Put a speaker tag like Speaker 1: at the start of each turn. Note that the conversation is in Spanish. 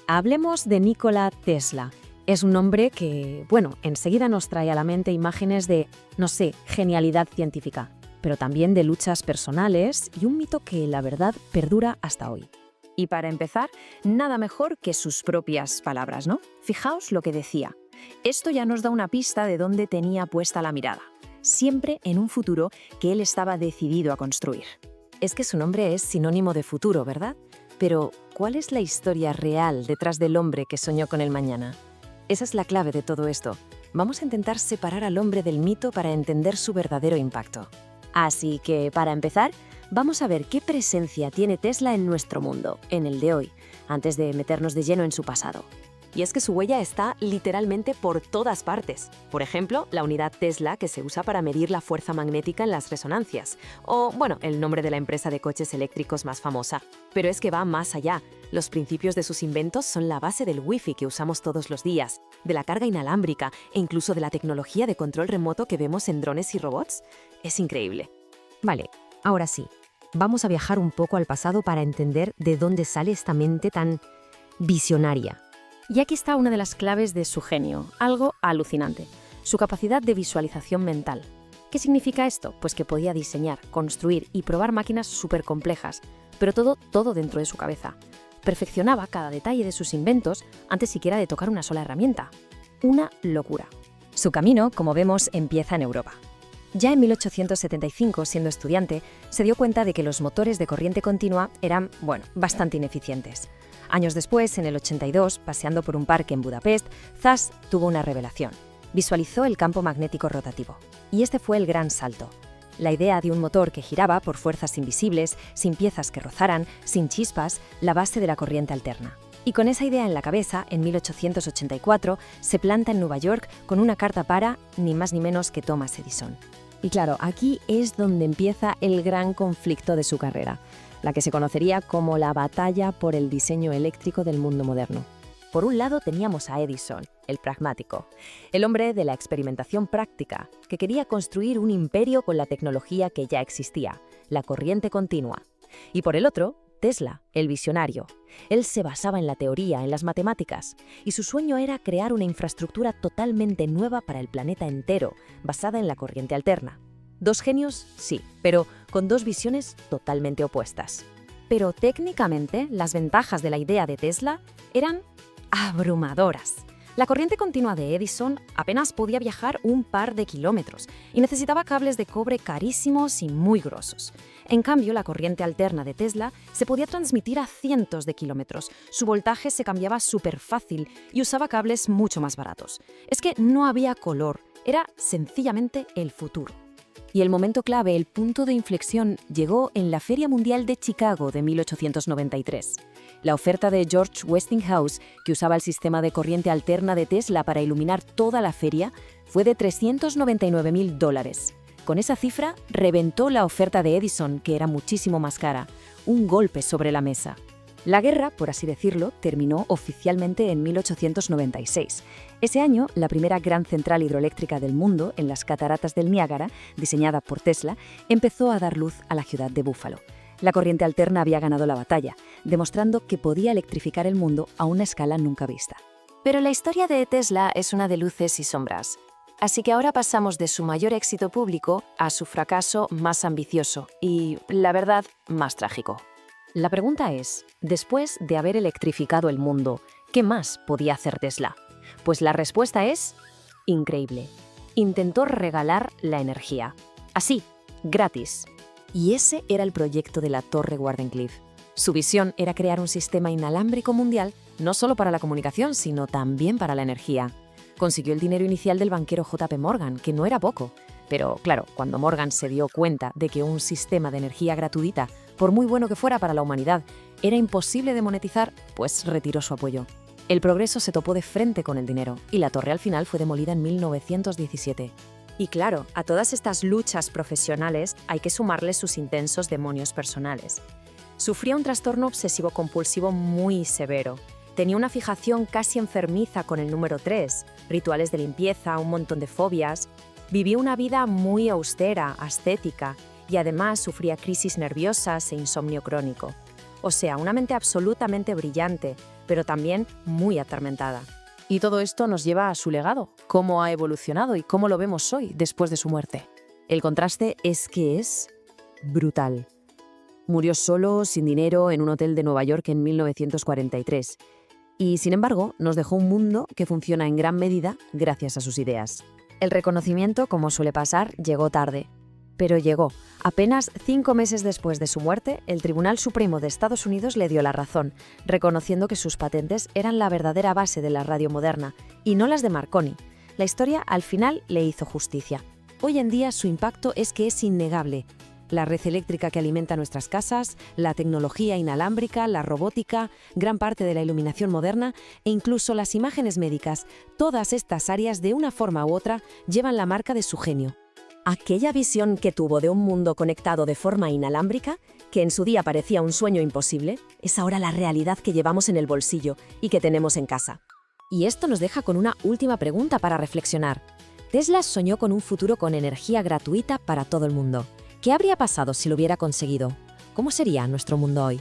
Speaker 1: Hablemos de Nikola Tesla. Es un nombre que, enseguida nos trae a la mente imágenes de, genialidad científica, pero también de luchas personales y un mito que, la verdad, perdura hasta hoy.
Speaker 2: Y para empezar, nada mejor que sus propias palabras, ¿no? Fijaos lo que decía. Esto ya nos da una pista de dónde tenía puesta la mirada. Siempre en un futuro que él estaba decidido a construir.
Speaker 1: Es que su nombre es sinónimo de futuro, ¿verdad? Pero, ¿cuál es la historia real detrás del hombre que soñó con el mañana? Esa es la clave de todo esto. Vamos a intentar separar al hombre del mito para entender su verdadero impacto. Así que, para empezar, vamos a ver qué presencia tiene Tesla en nuestro mundo, en el de hoy, antes de meternos de lleno en su pasado. Y es que su huella está literalmente por todas partes. Por ejemplo, la unidad Tesla que se usa para medir la fuerza magnética en las resonancias. O, el nombre de la empresa de coches eléctricos más famosa. Pero es que va más allá. Los principios de sus inventos son la base del Wi-Fi que usamos todos los días, de la carga inalámbrica e incluso de la tecnología de control remoto que vemos en drones y robots. Es increíble. Vale, ahora sí. Vamos a viajar un poco al pasado para entender de dónde sale esta mente tan visionaria.
Speaker 2: Y aquí está una de las claves de su genio, algo alucinante, su capacidad de visualización mental. ¿Qué significa esto? Pues que podía diseñar, construir y probar máquinas súper complejas, pero todo dentro de su cabeza. Perfeccionaba cada detalle de sus inventos antes siquiera de tocar una sola herramienta. Una locura.
Speaker 1: Su camino, como vemos, empieza en Europa. Ya en 1875, siendo estudiante, se dio cuenta de que los motores de corriente continua eran, bastante ineficientes. Años después, en el 82, paseando por un parque en Budapest, zas, tuvo una revelación. Visualizó el campo magnético rotativo. Y este fue el gran salto. La idea de un motor que giraba por fuerzas invisibles, sin piezas que rozaran, sin chispas, la base de la corriente alterna. Y con esa idea en la cabeza, en 1884, se planta en Nueva York con una carta para, ni más ni menos que Thomas Edison. Y claro, aquí es donde empieza el gran conflicto de su carrera, la que se conocería como la batalla por el diseño eléctrico del mundo moderno. Por un lado teníamos a Edison, el pragmático, el hombre de la experimentación práctica, que quería construir un imperio con la tecnología que ya existía, la corriente continua. Y por el otro, Tesla, el visionario. Él se basaba en la teoría, en las matemáticas, y su sueño era crear una infraestructura totalmente nueva para el planeta entero, basada en la corriente alterna. Dos genios, sí, pero con dos visiones totalmente opuestas. Pero técnicamente, las ventajas de la idea de Tesla eran abrumadoras. La corriente continua de Edison apenas podía viajar un par de kilómetros y necesitaba cables de cobre carísimos y muy gruesos. En cambio, la corriente alterna de Tesla se podía transmitir a cientos de kilómetros. Su voltaje se cambiaba súper fácil y usaba cables mucho más baratos. Es que no había color, era sencillamente el futuro. Y el momento clave, el punto de inflexión, llegó en la Feria Mundial de Chicago de 1893. La oferta de George Westinghouse, que usaba el sistema de corriente alterna de Tesla para iluminar toda la feria, fue de $399.000. Con esa cifra, reventó la oferta de Edison, que era muchísimo más cara. Un golpe sobre la mesa. La guerra, por así decirlo, terminó oficialmente en 1896. Ese año, la primera gran central hidroeléctrica del mundo, en las cataratas del Niágara, diseñada por Tesla, empezó a dar luz a la ciudad de Buffalo. La corriente alterna había ganado la batalla, demostrando que podía electrificar el mundo a una escala nunca vista. Pero la historia de Tesla es una de luces y sombras. Así que ahora pasamos de su mayor éxito público a su fracaso más ambicioso y, la verdad, más trágico. La pregunta es, después de haber electrificado el mundo, ¿qué más podía hacer Tesla? Pues la respuesta es increíble. Intentó regalar la energía. Así, gratis. Y ese era el proyecto de la Torre Wardenclyffe. Su visión era crear un sistema inalámbrico mundial, no solo para la comunicación, sino también para la energía. Consiguió el dinero inicial del banquero J.P. Morgan, que no era poco. Pero, claro, cuando Morgan se dio cuenta de que un sistema de energía gratuita, por muy bueno que fuera para la humanidad, era imposible de monetizar, pues retiró su apoyo. El progreso se topó de frente con el dinero, y la torre al final fue demolida en 1917. Y claro, a todas estas luchas profesionales hay que sumarles sus intensos demonios personales. Sufría un trastorno obsesivo-compulsivo muy severo. Tenía una fijación casi enfermiza con el número 3, rituales de limpieza, un montón de fobias. Vivió una vida muy austera, ascética, y además sufría crisis nerviosas e insomnio crónico. O sea, una mente absolutamente brillante,
Speaker 2: pero también muy atormentada. Y todo esto nos lleva a su legado, cómo ha evolucionado y cómo lo vemos hoy, después de su muerte. El contraste es que es brutal. Murió solo, sin dinero, en un hotel de Nueva York en 1943. Y, sin embargo, nos dejó un mundo que funciona en gran medida gracias a sus ideas. El reconocimiento, como suele pasar, llegó tarde. Pero llegó. Apenas 5 meses después de su muerte, el Tribunal Supremo de Estados Unidos le dio la razón, reconociendo que sus patentes eran la verdadera base de la radio moderna, y no las de Marconi. La historia, al final, le hizo justicia. Hoy en día su impacto es que es innegable. La red eléctrica que alimenta nuestras casas, la tecnología inalámbrica, la robótica, gran parte de la iluminación moderna e incluso las imágenes médicas, todas estas áreas de una forma u otra llevan la marca de su genio. Aquella visión que tuvo de un mundo conectado de forma inalámbrica, que en su día parecía un sueño imposible, es ahora la realidad que llevamos en el bolsillo y que tenemos en casa. Y esto nos deja con una última pregunta para reflexionar. Tesla soñó con un futuro con energía gratuita para todo el mundo. ¿Qué habría pasado si lo hubiera conseguido? ¿Cómo sería nuestro mundo hoy?